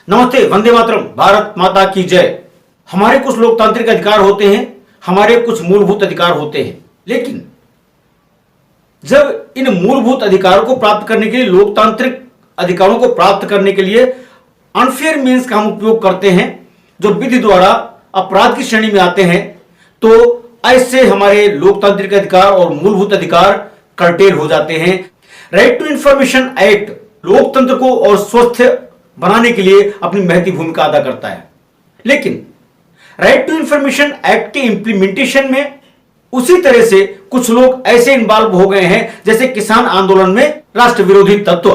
नमस्ते, वंदे मातरम, भारत माता की जय। हमारे कुछ लोकतांत्रिक अधिकार होते हैं, हमारे कुछ मूलभूत अधिकार होते हैं, लेकिन जब इन मूलभूत अधिकारों को प्राप्त करने के लिए, लोकतांत्रिक अधिकारों को प्राप्त करने के लिए अनफेयर मीन्स का हम उपयोग करते हैं, जो विधि द्वारा अपराध की श्रेणी में आते हैं, तो ऐसे हमारे लोकतांत्रिक अधिकार और मूलभूत अधिकार कर्टेल हो जाते हैं। राइट टू इंफॉर्मेशन एक्ट लोकतंत्र को और स्वस्थ बनाने के लिए अपनी महती भूमिका अदा करता है, लेकिन राइट टू इंफॉर्मेशन एक्ट के इंप्लीमेंटेशन में उसी तरह से कुछ लोग ऐसे इन्वॉल्व हो गए हैं जैसे किसान आंदोलन में राष्ट्र विरोधी तत्व।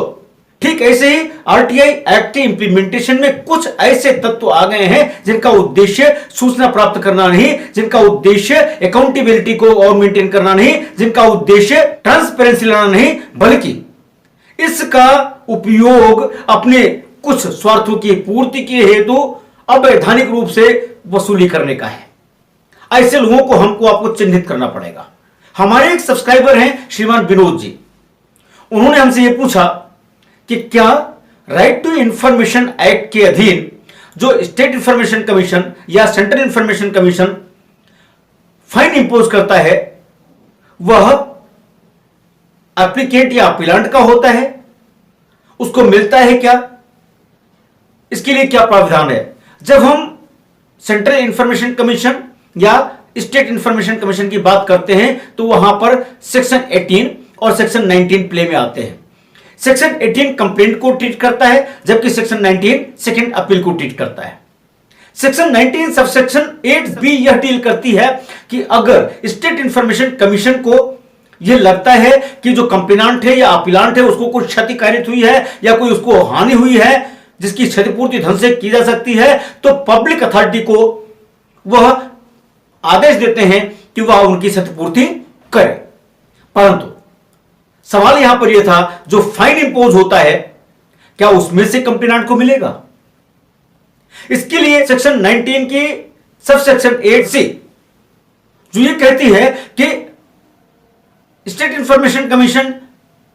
ठीक ऐसे ही आरटीआई एक्ट के इंप्लीमेंटेशन में कुछ ऐसे तत्व आ गए हैं जिनका उद्देश्य सूचना प्राप्त करना नहीं, जिनका उद्देश्य अकाउंटेबिलिटी को और मेंटेन करना नहीं, जिनका उद्देश्य ट्रांसपेरेंसी लाना नहीं, बल्कि इसका उपयोग अपने कुछ स्वार्थों की पूर्ति के हेतु अवैधानिक रूप से वसूली करने का है। ऐसे लोगों को हमको आपको चिन्हित करना पड़ेगा। हमारे एक सब्सक्राइबर हैं श्रीमान विनोद जी, उन्होंने हमसे यह पूछा कि क्या राइट टू इंफॉर्मेशन एक्ट के अधीन जो स्टेट इंफॉर्मेशन कमीशन या central information commission fine impose करता है वह एप्लीकेंट या अपीलांट का होता है, उसको मिलता है क्या, इसके लिए क्या प्रावधान है। जब हम सेंट्रल इंफॉर्मेशन कमीशन या स्टेट इंफॉर्मेशन कमीशन की बात करते हैं तो वहां पर सेक्शन 18 और सेक्शन 19 प्ले में आते हैं। सेक्शन 18 कंप्लेंट को ट्रीट करता है, जबकि सेक्शन 19 सेकंड अपील को ट्रीट करता है। सेक्शन 19 सब सेक्शन 8 भी यह डील करती है कि अगर स्टेट इंफॉर्मेशन कमीशन को यह लगता है कि जो कंप्लेनेंट है या अपीलांट है उसको कुछ क्षति कारित हुई है या कोई उसको हानि हुई है जिसकी क्षतिपूर्ति धन से की जा सकती है, तो पब्लिक अथॉरिटी को वह आदेश देते हैं कि वह उनकी क्षतिपूर्ति करे। परंतु सवाल यहां पर यह था, जो फाइन इंपोज होता है क्या उसमें से कंप्लेनेंट को मिलेगा? इसके लिए सेक्शन 19 की सब सेक्शन 8 से जो यह कहती है कि स्टेट इंफॉर्मेशन कमीशन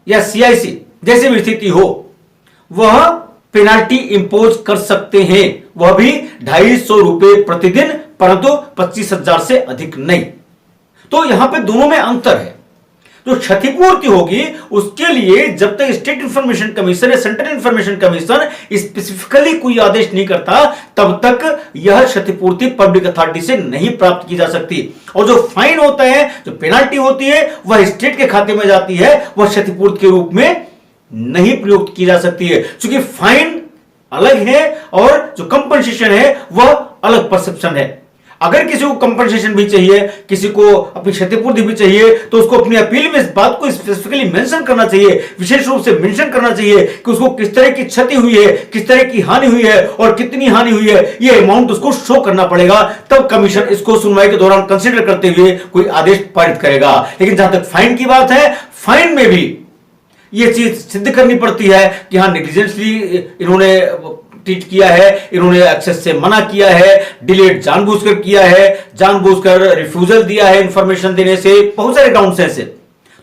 या सीआईसी जैसी भी स्थिति हो वह पेनाल्टी इंपोज कर सकते हैं, वह भी 250 रुपए प्रतिदिन, परंतु 25,000 से अधिक नहीं। तो यहां पे दोनों में अंतर है। जो क्षतिपूर्ति होगी उसके लिए जब तक स्टेट इंफॉर्मेशन कमीशन या सेंट्रल इंफॉर्मेशन कमीशन स्पेसिफिकली कोई आदेश नहीं करता तब तक यह क्षतिपूर्ति पब्लिक अथॉरिटी से नहीं प्राप्त की जा सकती। और जो फाइन होता है, जो पेनाल्टी होती है, वह स्टेट के खाते में जाती है, वह क्षतिपूर्ति के रूप में नहीं प्रयुक्त की जा सकती है, क्योंकि फाइन अलग है और जो कंपनसेशन है वह अलग परसेप्शन है। अगर किसी को कंपनसेशन भी चाहिए, किसी को अपनी क्षतिपूर्ति भी चाहिए, तो उसको अपनी अपील में इस बात को स्पेसिफिकली मेंशन करना चाहिए, विशेष रूप से मेंशन करना चाहिए कि उसको किस तरह की क्षति हुई है, किस तरह की हानि हुई है और कितनी हानि हुई है, यह अमाउंट उसको शो करना पड़ेगा। तब कमीशन इसको सुनवाई के दौरान कंसिडर करते हुए कोई आदेश पारित करेगा। लेकिन जहां तक फाइन की बात है, फाइन में भी यह चीज सिद्ध करनी पड़ती है कि हाँ नेग्लिजेंसली इन्होंने ट्रीट किया है, इन्होंने एक्सेस से मना किया है, डिलेड जानबूझकर किया है, जानबूझकर रिफ्यूजल दिया है इंफॉर्मेशन देने से, बहुत सारे ग्राउंड्स हैं ऐसे।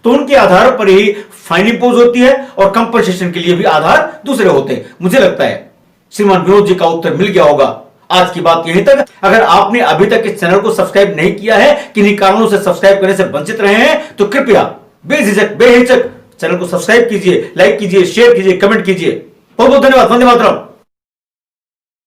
तो उनके आधार पर ही फाइन इंपोज होती है और कंपनसेशन के लिए भी आधार दूसरे होते हैं। मुझे लगता है श्रीमान विनोद जी का उत्तर मिल गया होगा। आज की बात यहीं तक। अगर आपने अभी तक इस चैनल को सब्सक्राइब नहीं किया है, किन्हीं कारणों से सब्सक्राइब करने से वंचित रहे हैं, तो कृपया बेहिचक चैनल को सब्सक्राइब कीजिए, लाइक कीजिए, शेयर कीजिए, कमेंट कीजिए। बहुत बहुत धन्यवाद। वंदे मातरम।